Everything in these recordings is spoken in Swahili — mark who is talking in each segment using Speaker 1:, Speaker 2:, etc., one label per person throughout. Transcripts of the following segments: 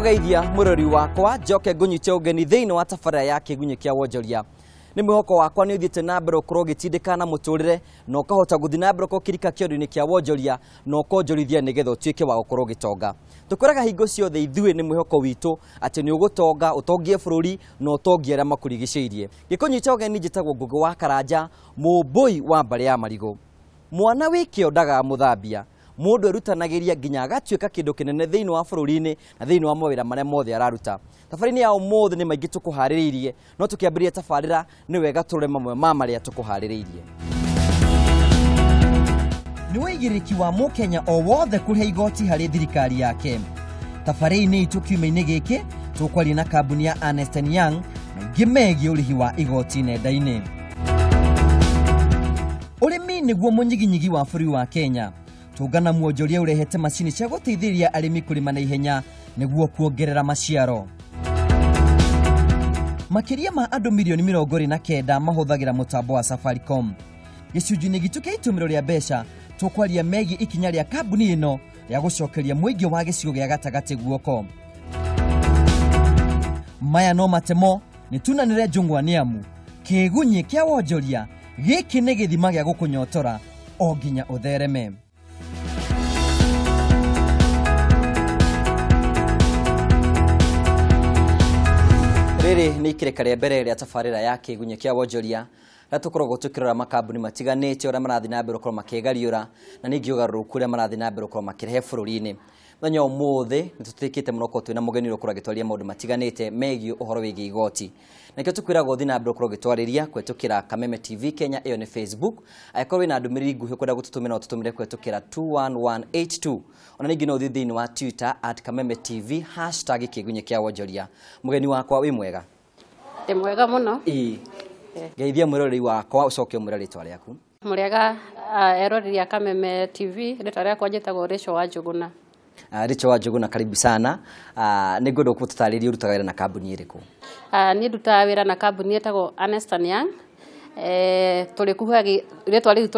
Speaker 1: Ndikugeithia murori wakwa njoke ngunyite ugeni thiini wa tabarĩra ya kĩgunyĩ kĩa wonjoria. Nĩ mwĩhoko wakwa nĩ ũthiĩte na mbere ũkorwo ũgĩtindĩkana mũtũrĩre na ũkahota gũthiĩ na mbere ũkĩrika kĩondo-inĩ kĩa wonjoria na ũkonjorithia nĩgetha ũtuĩke wa gũkorwo ũgĩtonga. Tũkoraga hingo ciothe ithuĩ nĩ mwĩhoko witũ atĩ nĩ ũgũtonga, ũtongie bũrũri na ũtongie arĩa makũrigicĩirie. Gĩkũnyita ũgeni njĩtagwo Ngũgĩ wa Karanja, mũmbũi wa mbarĩ ya marigũ. Mwana wĩkĩo ndaga mũthambia. Mũndũ erutanagĩria nginya agatuĩka kĩndũ kĩnene thĩinĩ wa bũrũri-inĩ na thĩinĩ wa mawĩra marĩa mothe araruta. Tabarĩra-inĩ ya ũmũthĩ nĩ maingĩ tũkũharĩrĩirie, no tũkĩambĩrĩria tabarĩra nĩ wega tũrore mamwe ma marĩa tũkũharĩrĩirie. Nĩ wĩigĩrĩki wa Mũkenya o wothe kũrĩha igoti harĩ thirikari yake. Tabarĩra-inĩ itũ kiumia-inĩ gĩkĩ tũkwaria na kambuni ya Ernst & Young maingĩ megiĩ ũrĩhi wa igoti nenda-inĩ. Ũrĩmi nĩguo mũnyiginyigi wa bũrũri wa Kenya. Tũngana muonjoria ũrehete macini cia gũteithĩrĩria arĩmi kũrĩma na ihenya nĩguo kuongerera maciaro. Makĩria ma andũ milioni 29 mahũthagĩra mũtambo wa Safaricom. Gĩcunjĩ-inĩ gitu kĩa itũmĩro rĩa mbeca tũkwaria megiĩ ikinya rĩa kambuni ĩno ya gũcokeria mũingĩ wa gĩcigo gĩa gatagatĩ guoko. Maya no matemo nĩ tunanĩre njũng'wa nĩ amu kĩgunyĩ kĩa wonjoria gĩkĩ nĩ gĩthima gĩa gũkũnyotora o nginya ũthereme. Rĩrĩ nĩ ikĩrĩka rĩa mbere rĩa tabarĩra ya kĩgunyĩ kĩa wonjoria na tũkoragwo tũkĩrora makambuni matiganĩte ũrĩa marathiĩ na mbere gũkorwo makĩgariũra na ningĩ ũgarũrũku ũrĩa marathiĩ na mbere gũkorwo makĩrehe bũrũri-inĩ. Mũthenya ũmũthĩ nĩ tũtwĩkĩte mũno gũkorwo twĩna mũgeni ũgũkorwo agĩtwarĩria maũndũ matiganĩte megiĩ ũhoro wĩgiĩ igoti. Nakĩo tũkwĩragwo ũthiĩ na mbere gũkorwo ũgĩtwarĩria kũhetũkĩra Kameme TV Kenya, ĩyo nĩ Facebook. Angĩkorwo wĩna ndũmĩrĩri nguhĩ ũkwenda gũtũtũmĩra no tũtũmĩre kũhetũkĩra 21182. Ona ningĩ no ũthiĩ thĩinĩ wa Twitter @Kameme TV #kĩgunyĩ kĩa wonjoria. Mũgeni wakwa wĩ mwega?
Speaker 2: Ndĩ mwega mũno.
Speaker 1: Geithia mwĩroreri wakwa ũcoke ũmwĩre rĩtwa rĩaku.
Speaker 2: Mũrĩega eroreri a Kameme TV, rĩtwa rĩakwa njĩtagwo Rachel wa Njũgũna.
Speaker 1: Rachel wa Njũgũna, karibu sana. Nĩ ngwenda gũtũtarĩria ũrutaga wĩra na kambuni ĩrĩkũ?
Speaker 2: Niĩ ndutaga wĩra na kambuni ĩtagwo Ernst & Young. Rĩtwa rĩu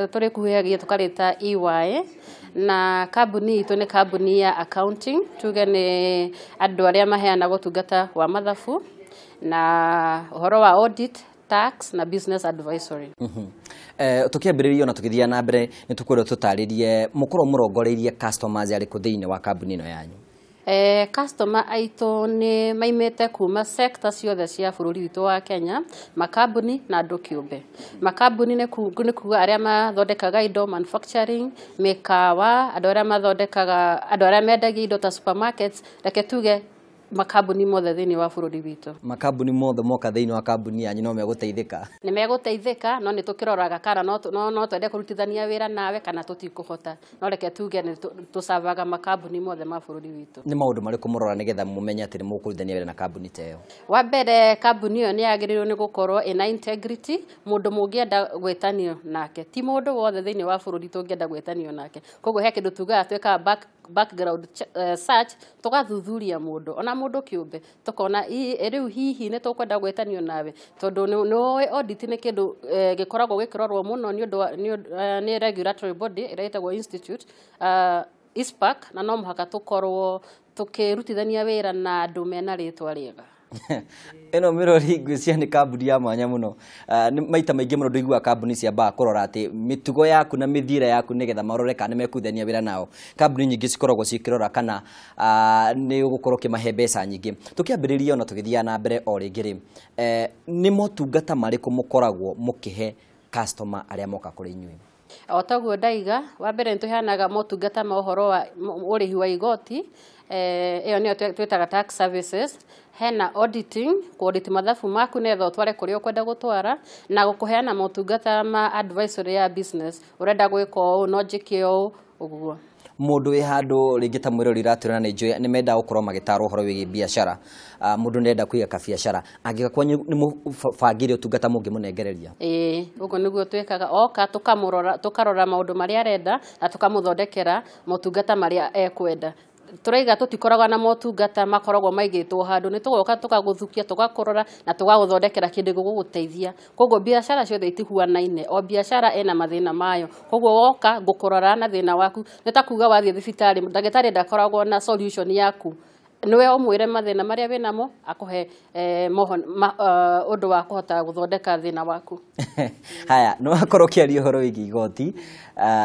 Speaker 2: tũrĩkuhĩhagia tũkarĩta EY. Na kambuni itũ nĩ kambuni ya accounting, tuge nĩ andũ arĩa maheanaga ũtungata wa mathabu na ũhoro wa audit, tax na business advisory.
Speaker 1: Tũkĩambĩrĩria na tũgĩthiĩ na mbere nĩ tũkwenda tũtarĩrie mũkorwo mũrongoreirie customers arĩkũ thĩinĩ wa kambuni ĩno yanyu?
Speaker 2: Customer aitũ nĩ maimĩte kuma sector ciothe cia bũrũri witũ wa Kenya, makambuni na andũ kĩũmbe. Makambuni nĩ kuga arĩa mathondekaga indo, manufacturing, mĩkawa, andũ arĩa mendagia indo ta supermarkets, reke tuge makambuni mothe thĩinĩ wa bũrũri witũ. Makambuni
Speaker 1: mothe moka thĩinĩ wa kambuni yanyu no megũteithĩka?
Speaker 2: Nĩ megũteithĩka, no nĩ tũkĩroraga kana no twende kũrutithania wĩra nawe kana tũtikũhota. No reke tuge nĩ tũcavaga makambuni mothe ma bũrũri witũ.
Speaker 1: Nĩ maũndũ marĩkũ mũrora nĩgetha mũmenye atĩ nĩ mũkũrutithania wĩra na kambuni ta ĩyo?
Speaker 2: Wa mbere, kambuni ĩyo nĩ yagĩrĩirwo nĩ gũkorwo ĩna integrity, mũndũ mũngĩenda gwĩtanio nake. Ti mũndũ wothe thĩinĩ wa bũrũri tũngĩenda gwĩtanio nake. Koguo he kĩndũ tugaga twĩkaga background search, tũgathuthuria mũndũ, ona mũndũ kĩũmbe, tũkona rĩu hihi nĩ tũkwenda gwĩtanio nawe, tondũ nĩ audit nĩ kĩndũ gĩkoragwo gĩkĩrorwo mũno nĩ regulatory body ĩrĩa ĩtagwo institute ISPAC, na no mũhaka tũkorwo tũkĩrutithania wĩra na andũ mena rĩtwa rĩega.
Speaker 1: Ĩno mĩrori ngwĩciria nĩ kambuni ya mwanya mũno. Maita maingĩ mũno ndũiguaga kambuni ciambaga kũrora atĩ mĩtugo yaku na mĩthiĩre yaku nĩgetha marore kana nĩ mekũrutithania wĩra nao. Kambuni nyingĩ cikoragwo cikĩrora kana nĩ ũgũkorwo ũkĩmahe mbeca nyingĩ. Tũkĩambĩrĩria ona tũgĩthiaga na mbere o rĩngĩ nĩ motungata marĩkũ mũkoragwo mũkĩhe customer arĩa moka kũrĩ inyuĩ?
Speaker 2: O taguo ndaiga, wa mbere nĩ tũheanaga motungata ma ũhoro wa ũrĩhi wa igoti, ĩyo nĩyo twĩtaga tax services. Hena auditing, kuaudit mathabu maku netha ũtware kũrĩa ũkwenda gũtwara, na gũkũheana motungata ma advisory ya business. Ũrenda gwĩka ũũ, no njĩke ũũ, ũguo.
Speaker 1: Mũndũ wĩ handũ rĩngĩ ta mwĩrori ratwĩra nĩ mendaga gũkorwo magĩtarwo ũhoro wĩgiĩ biacara. Mũndũ nĩenda kũiga kabiacara, angĩga kwanyu nĩ mũbangĩre ũtungata mũngĩmũnengereria?
Speaker 2: Ũguo nĩguo twĩkaga, oka tũkarora maũndũ marĩa arenda na tũkamũthondekera motungata marĩa ekwenda. Tũraiga tũtikoragwo na motungata makoragwo maigĩtwo handũ, nĩ tũgoka tũkagũthukia, tũgakũrora na tũgagũthondekera kĩndũ gĩgũgũteithia. Koguo biacara ciothe itihuanaine, o biacara ena mathĩna mayo. Koguo woka ngũkũrora na thĩna waku, nĩ ta kuga wathiĩ thibitarĩ, ndagĩtarĩ ndakoragwo na solution yaku niwe umwire mathina maria winamo akuhe undu wa kuhota guthondeka thina waku.
Speaker 1: Haya no akorwo kiario horo wigi igoti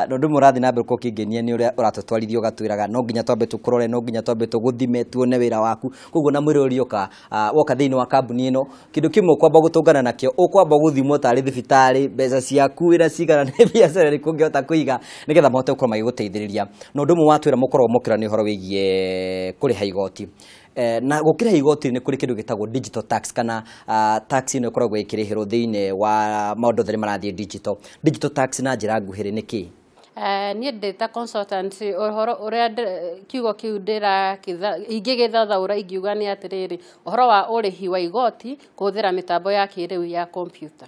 Speaker 1: no ndu murathi na mbere kokingenia ni uria uratutwarithio gatwiraga no nginya twambe tukurore no nginya twambe tuguthime tuone wira waku koguo na mwire urioka woka thiini wa kambuni ino kindu kimwe kwamba gutungana nakio ukwamba guthimwo tari thibitari mbeca ciaku wira cigana ni biacara ri kungihota kuiga nigetha mahote gukorwo magiguteithiriria no ndu mwe watwira mukorwo mukira ni horo wigie kuriha igoti na gukira igoti ni kuri kindu gitagwo digital tax kana tax ino ikoragwo ikirihirwo thiini wa maundu thari marathie digital tax na njira nguhiri niki
Speaker 2: ni data consultant uhoro uria kiugo kiu ndira ingigithathaura ingiuga ni atiriri uhoro wa urihi wa igoti kuhuthira mitambo ya kiriu ya computer.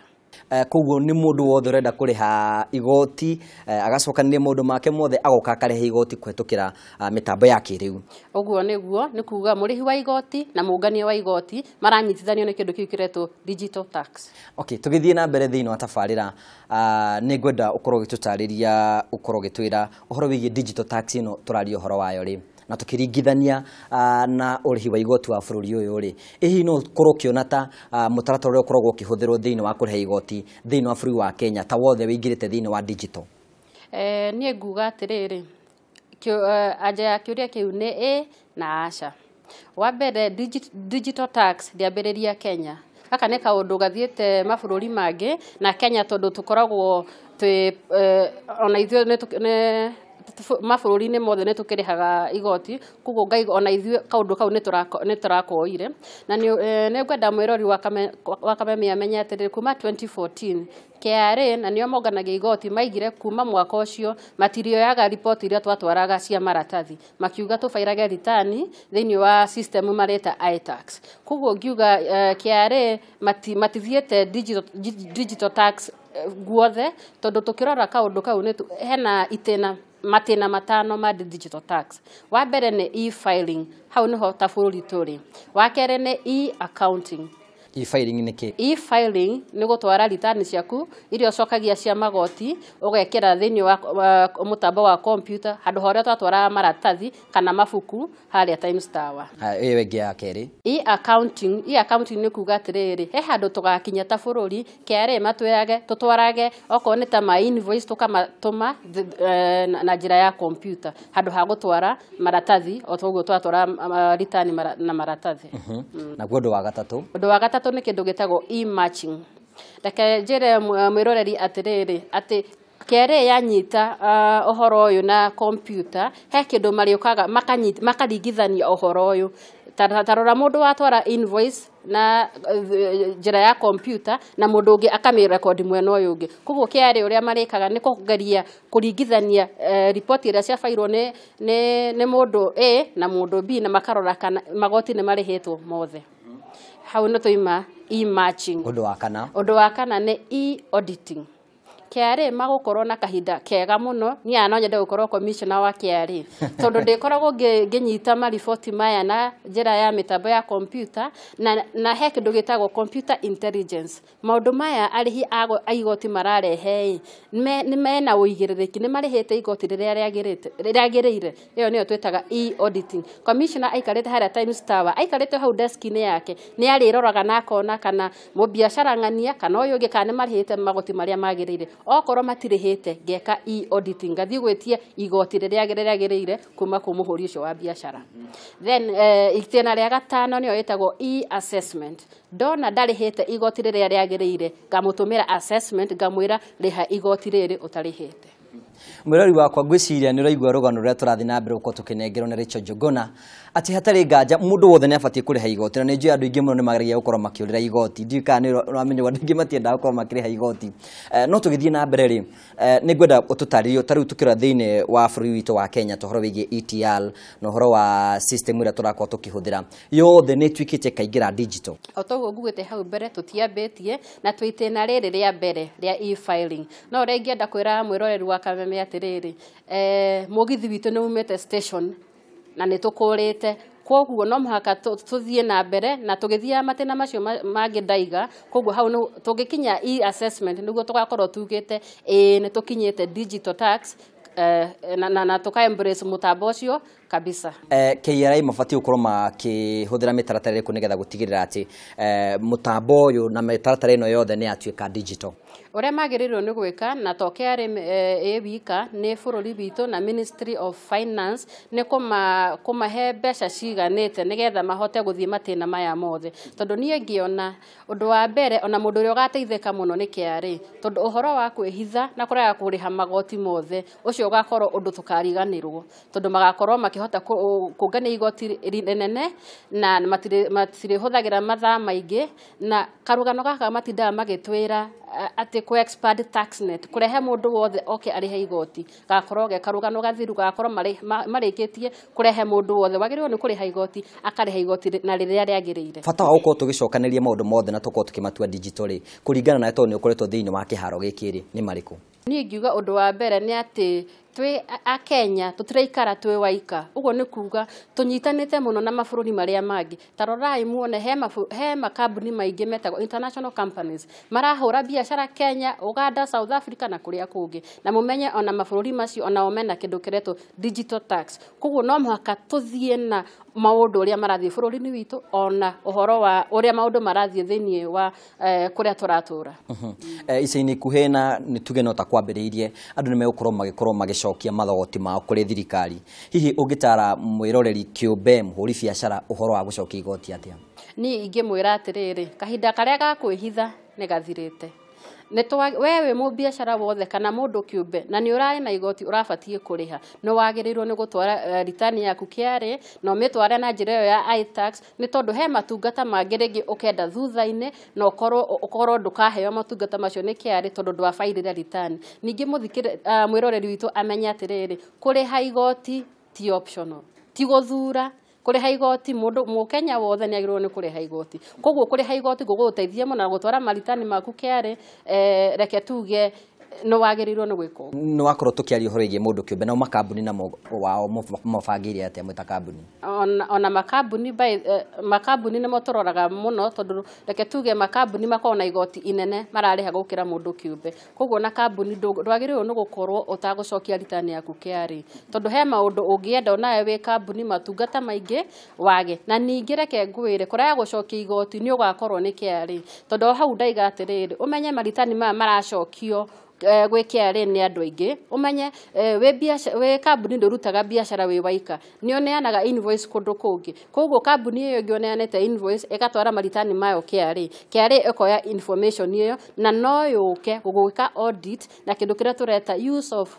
Speaker 1: Koguo ni mundu wothe urenda kuriha igoti agacokanĩria maundu make mothe agoka akarehe igoti kũhetũkĩra mitambo ya kĩrĩu.
Speaker 2: Ũguo nĩguo nĩ kuga mũrĩhi wa igoti na mũngania wa igoti maranyitithanio nĩ kĩndũ kĩu kĩretwo digital tax.
Speaker 1: Okay, tũgĩthiĩ na mbere thĩinĩ wa tabarĩra nĩ ngwenda ũkorwo ũgĩtũtarĩria ũkorwo ũgĩtwĩra ũhoro wĩgiĩ digital tax ĩno tũraria ũhoro wayo rĩ na tukiringithania na ũrĩhi wa igoti wa bũrũri ũyũ rĩ hihi no ũkorwo ũkĩona ta mũtaratara ũrĩa ũkoragwo ũkĩhũthĩrwo thĩinĩ wa kũrĩha igoti thĩinĩ wa bũrũri wa Kenya ta wothe wĩingĩrĩte thĩinĩ wa digital?
Speaker 2: Niĩ nguga atĩrĩrĩ anja ya kĩũria kĩu nĩ ĩ na aca. Wa mbere digital tax ndĩambĩrĩria Kenya. Gaka nĩ kaũndũ gathiĩte mabũrũri mangĩ na Kenya tondũ tũkoragwo ona ithuĩ mabũrũri-inĩ mothe nĩ tũkĩrĩhaga igoti koguo ona ithuĩ kaũndũ kau nĩ tũrakoire na nĩ ngwenda mwĩrori wa Kameme amenye atĩrĩrĩ kuma 2014 KRA na nĩo monganagia igoti maigire kuma mwaka ũcio matirioyaga ripoti iria twatwaraga cia maratathi makiuga tũbairage ritani thĩinĩ wa system mareta iTax. Koguo ngiuga KRA matithiĩte digital tax guothe tondũ tũkĩrora kaũndũ kau hena matĩna matano ma digital tax. Wa mbere nĩ e-filing, hau nĩho ta bũrũri tũrĩ. Wa kerĩ nĩ e-accounting.
Speaker 1: E-filing nĩ kĩ?
Speaker 2: E-filing nĩ gũtwara ritani ciaku iria ũcokagia cia magoti ũgekĩra thĩinĩ wa mũtambo wa computer handũ harĩa twatwaraga maratathi kana mabuku harĩa Times Tower.
Speaker 1: Ĩyo ĩngĩ ya kerĩ e-accounting nĩ kuga atĩrĩrĩ he handũ tũgakinya ta bũrũri KRA matwĩrage tũtwarage okorwo nĩ ta ma invoice tũkamatũma na njĩra ya computer handũ ha gũtwara maratathi o toguo twatwara ritani na maratathi. Naguo ũndũ wa gatatũ?
Speaker 2: Ũndũ wa gatatũ nĩ kĩndũ gĩtagwo e-matching. Reke njĩre mwĩroreri atĩrĩrĩ atĩ KRA yanyita ũhoro ũyũ na computer he kĩndũ marĩũkaga makaringithania ũhoro ũyũ tarora mũndũ watwara invoice na njĩra ya computer na mũndũ ũngĩ akamĩrekondi mwena ũyũ ũngĩ. Koguo KRA ũrĩa marĩkaga nĩ kũgeria kũringithania ripoti ĩrĩa ciabairwo nĩ mũndũ A na mũndũ B na makarora kana magoti nĩ marĩhĩtwo mothe. Hau nĩ tũima e-matching. Ũndũ wa kana nĩ e-auditing. KRA magũkorwo na kahinda kega mũno niĩ no nyende gũkorwo commissioner wa KRA tondũ ndĩkoragwo ngĩnyita mariboti maya na njĩra ya mĩtambo ya computer na he kĩndũ gĩtagwo computer intelligence. Maũndũ maya arĩhi a igoti mararehe nĩ mena ũigĩrĩrĩki nĩ marĩhĩte igoti rĩrĩa rĩagĩrĩire ĩyo nĩyo twĩtaga e-auditing. Commissioner aikarĩte harĩa Times Tower aikarĩte hau desk-inĩ yake nĩ arĩroraga na akona kana mũbiacara ng'ania kana ũyũ ũngĩ kana nĩ marĩhĩte magoti marĩa magĩrĩire. Okorwo matirĩhĩte ngeka e-auditing ngathiĩ gwĩtia igoti rĩrĩa rĩagĩrĩire kuma kwĩ mũhũri ũcio wa biacara. Then itĩna rĩa gatano nĩyo ĩtagwo e-assessment. Ndona ndarĩhĩte igoti rĩrĩa rĩagĩrĩire ngamũtũmĩra assessment ngamwĩra rĩha igoti rĩrĩ ũtarĩhĩte.
Speaker 1: Mwĩrori wakwa ngwĩciria nĩ ũraigua rũgano rũrĩa tũrathiĩ na mbere gũkorwo tũkĩnengerwo nĩ Rachel Njũgũna atĩ hatarĩ nganja mũndũ wothe nĩ abatiĩ kũrĩha igoti na nĩ njũĩ andũ aingĩ mũno nĩ mageragia gũkorwo makĩũrĩra igoti. Ndiũĩ kana nĩ ũramenya andũ aingĩ matiendaga gũkorwo makĩrĩha igoti. No tũgĩthiĩ na mbere rĩ nĩ ngwenda ũtũtarĩrie ta rĩu tũkĩrora thĩinĩ wa bũrũri witũ wa Kenya ũhoro wĩgiĩ ETL na ũhoro wa system ĩrĩa tũrakorwo tũkĩhũthĩra yothe nĩ ĩtuĩkĩte kaingĩra digital. O
Speaker 2: toguo ngugĩte hau mbere tũtiambĩtie na twĩtĩna rĩrĩ rĩa mbere rĩa e-filing. No ũrĩa ingĩenda kwĩra mwĩroreri wa Kameme atĩrĩrĩ mũgithi witũ nĩ umĩte station na nĩ tũkũrĩte koguo no mũhaka tũthiĩ na mbere na tũgĩthiĩ matĩna macio mangĩ ndaiga koguo hau tũngĩkinya e-assessment nĩguo tũgakorwo tugĩte nĩ tũkinyĩte digital tax na tũka embrace mũtambo ũcio kabisa.
Speaker 1: KRA mabatiĩ gũkorwo makĩhũthĩra mĩtaratara ĩrĩkũ nĩgetha gũtigĩrĩra atĩ mũtambo ũyũ na mĩtaratara ĩno yothe nĩ yatuĩka digital?
Speaker 2: Ũrĩa magĩrĩirwo nĩ gwĩka na to KRA wika nĩ bũrũri witũ na Ministry of Finance nĩ kũmahe mbeca ciganĩte nĩgetha mahote gũthiĩ matĩna maya mothe, tondũ niĩ ngĩona ũndũ wa mbere ona mũndũ ũrĩa ũgateithĩka mũno nĩ KRA, tondũ ũhoro wa kwĩhitha na kũrega kũrĩha magoti mothe ũcio ũgakorwo ũndũ tũkariganĩrwo, tondũ magakorwo makĩhota kũngania igoti rĩnene na matirĩhũthagĩra mathaa maingĩ, na karũgano gaka matindaga magĩtwĩra atĩ ku expert taxnet kurehe mundu wothe oke arihe igoti gakorwo ge karugano gathiru gakorwo marĩkĩtie kurehe mundu wothe wagĩrĩirwo nĩ kuriha igoti akariha igoti na rĩrĩa rĩagĩrĩire. Bata
Speaker 1: wa gũkorwo tũgĩcokanĩria maũndũ mothe na tũkorwo tũkĩmatua digital rĩ kũringana na tondũ nĩ ũkoretwo thĩinĩ wa kĩharo gĩkĩ rĩ nĩ marĩkũ?
Speaker 2: Niĩ ngiuga ũndũ wa mbere nĩ atĩ twe a Kenya tutiraikara twe waika, uguo nĩ kuga tunyitanĩte mũno na mabũrũri marĩa mangĩ. Tarorai muone he makambuni maingĩ metagwo international companies marahũra biacara Kenya, Uganda, South Africa na kũrĩa kũngĩ, na mumenye ona mabũrũri macio ona omena kĩndũ kĩretwo digital tax. Koguo no mũhaka tuthiĩ na maũndũ ũrĩa marathiĩ bũrũri-inĩ witũ ona ũhoro wa ũrĩa maũndũ marathiĩ thĩinĩ wa kũrĩa tũratũra.
Speaker 1: Ica-inĩ ikuhĩ na nĩ tuge no ta kwambĩrĩirie andũ nĩ megũkorwo magĩcokia mathogoti mao kũrĩ thirikari. Hihi ũngĩtara mwĩroreri kĩũmbe mũhũri biacara ũhoro wa gũcokia igoti atĩa? Niĩ
Speaker 2: ingĩmwĩra atĩrĩrĩ, kahinda karĩa ga kwĩhitha nĩ gathirĩte. Wewe mũbiacara wothe kana mũndũ kĩũmbe na nĩ ũrarĩ na igoti ũrabatie kũrĩha, nĩ wagĩrĩirwo nĩ gũtwara return yaku KRA na ũmĩtware na njĩra ĩyo ya iTax, nĩ tondũ he matungata mangĩ rĩngĩ ũkenda thutha-inĩ na ũkorwo ndũkaheo matungata macio nĩ KRA tondũ ndwabairire return. Ningĩ mwĩroreri witũ amenye atĩrĩrĩ, kũrĩha igoti ti optional, ti gũthura. Kũrĩha igoti mũkenya wothe nĩ agĩrĩirwo nĩ kũrĩha igoti. Koguo kũrĩha igoti gũgũteithia mũno na gũtwara maritani maku KRA, reke tuge no wagĩrĩirwo nĩ gwĩka.
Speaker 1: Nĩ wakorwo tũkĩaria ũhoro wĩgiĩ mũndũ kĩũmbe na makambuni na wao mabangĩire atĩa mwĩta kambuni?
Speaker 2: Ona makambuni nĩmo tũroraga mũno tondũ reke tuge makambuni makorwo na igoti inene mararĩha gũkĩra mũndũ kĩũmbe. Koguo na kambuni ndwagĩrĩirwo nĩ gũkorwo ũtagũcokia ritani yaku KRA, tondũ he maũndũ ũngĩenda onawe wĩ kambuni matungata maingĩ wage. Na ningĩ reke ngwĩre kũraya gũcokia igoti nĩ ũgakorwo nĩ KRA, tondũ hau ndaiga atĩrĩrĩ ũmenye maritani maya maracokio gwĩ KRA nĩ andũ aingĩ. Ũmenye wĩ kambuni ndũrutaga biacara wĩ waika, nĩ ũneanaga invoice kũndũ kũngĩ. Koguo kambuni ĩyo ĩngĩ ũneanĩte invoice ĩgatwara maritani mayo KRA, KRA ĩkoya information ĩyo na no yũke gũgwĩka audit na kĩndũ kĩrĩa tũreta use of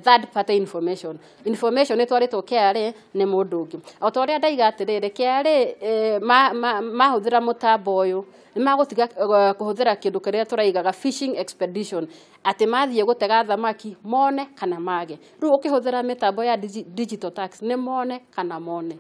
Speaker 2: third party information ĩtwarĩtwo KRA nĩ mũndũ ũngĩ. O ta ũrĩa ndaiga atĩrĩrĩ, KRA mahũthĩra mũtambo ũyũ nĩ magũtiga kũhũthĩra kĩndũ kĩrĩa tũraigaga fishing expedition, atĩ mathiĩ gũtega thamaki mone kana mage. Rĩu ũkĩhũthĩra mĩtambo ya digital tax nĩ mone kana mone.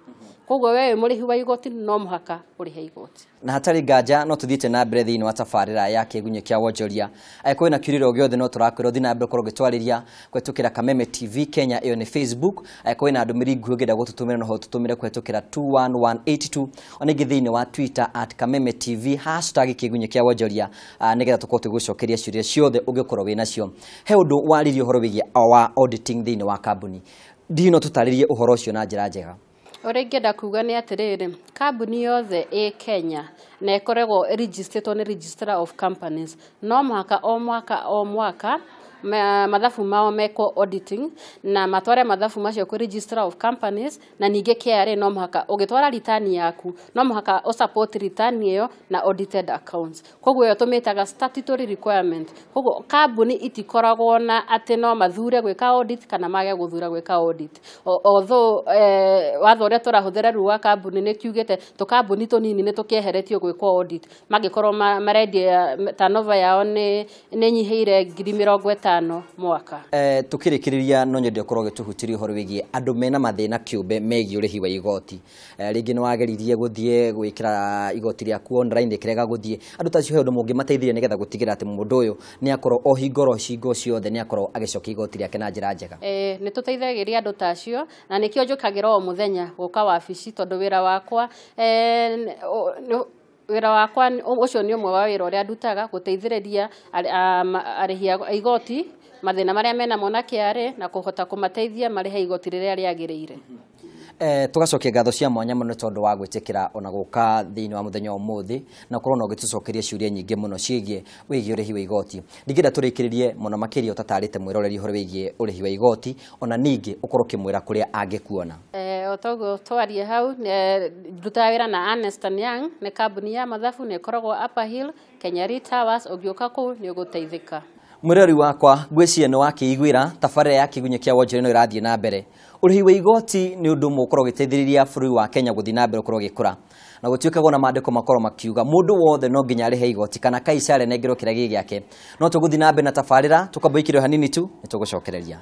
Speaker 2: Koguo wewe mũrĩhi wa igoti no mũhaka ũrĩhe igoti.
Speaker 1: Na hatarĩ nganja no tũthiĩte na mbere thĩinĩ wa tabarĩra ya kĩgunyũ kĩa wonjoria. Kwĩ na kĩrĩro gĩothe no tũrakwĩrwo thiĩ na mbere ũkorwo ũgĩtwarĩria kũhetũkĩra Kameme TV Kenya, ĩyo nĩ Facebook. Kwĩ na ndũmĩrĩri nguhĩ ũngĩenda gũtũtũmĩra no ho tũtũmĩre kũhetũkĩra 21182, ona ingĩ thĩinĩ wa Twitter @Kameme TV #kĩgunyũ kĩa wonjoria, nĩgetha tũkorwo tũgĩgũcokeria ciũria ciothe ũngĩkorwo wĩ nacio. He ũndũ waririe ũhoro wĩgiĩ wa auditing thĩinĩ wa kambuni, ndihi no tũtarĩrie ũhoro ũcio na njĩra njega.
Speaker 2: Ũrĩa ingĩenda kuga nĩ atĩrĩrĩ, kambuni yothe ĩ Kenya na ĩkoragwo registered nĩ Registrar of Companies, no mũhaka o mwaka mathabu mao meko auditing na matware mathabu macio kũ Registrar of Companies, na ningĩ KRA no mũhaka ũgĩtwara return yaku no mũhaka ũsupport return ĩyo na audited accounts. Koguo ĩyo tũmĩtaga statutory requirement. Koguo kambuni itikoragwo na atĩ no mathure gwĩka audit kana mage gũthura gwĩka audit. Although watho ũrĩa tũrahũthĩra rĩu wa kambuni nĩ kiugĩte tũkambuni tũnini nĩ tũkĩeheretio gwĩka audit mangĩkorwo marendia turnover yao nĩ nyihĩire 50,000 mwaka.
Speaker 1: Tukĩrĩkĩrĩria no nyende ũkorwo ũgĩtũhutiria ũhoro wĩgiĩ andũ mena mathĩna kĩũmbe megiĩ ũrĩhi wa igoti. Rĩngĩ nĩ wageririe gũthiĩ gwĩkĩra igoti rĩaku online rĩkĩrega gũthiĩ, andũ ta acio he ũndũ mũngĩmateithĩrĩria nĩgetha gũtigĩrĩra atĩ mũndũ ũyũ nĩ akorwo o hingo ciothe nĩ akorwo agĩcokia igoti rĩake na njĩra njega?
Speaker 2: Nĩ tũteithagĩria andũ ta acio na nĩkĩo njũkagĩra o mũthenya gũka wabici, tondũ wĩra wakwa ũcio nĩ ũmwe wa wĩra ũrĩa ndutaga, gũteithĩrĩria arĩhi a igoti mathĩna marĩa mena mo na KRA na kũhota kũmateithia marĩhe igoti rĩrĩa rĩagĩrĩire.
Speaker 1: tugacokia ngatho cia mwanya muno tondu wa gwitikira ona guka thiini wa muthenya umuthi na korona ugitucokeria ciuria nyingi muno ciigie wigie urihi wa igoti ningenda turikiririe muno makiria utatarite mwiroreri hore wigie urihi wa igoti ona ningi ukorwo kimwira kuria angikuona
Speaker 2: otogo twarie hau ndutaga wira na Ernst & Young ni kambuni ya mathabu ni ikoragwo Upper Hill Kenya Towers ugiuka kuu ni uguteithika
Speaker 1: mwirori wakwa ngwiciria ni wakiiguira tabarira ya kigunyo kia wonjori no irathie na mbere urihi wa igoti ni undu mukorwo giteithiriria bũrũri wa Kenya guthii na mbere ukorwo gikura na gutiukaga na maandiko makorwo makiuga mundu wothe no nginya arihe igoti kana kaisare nengerwo kĩrĩa gĩake no tuguthii na mbere na tabarira tukamboikirio hanini tu nitugucokereria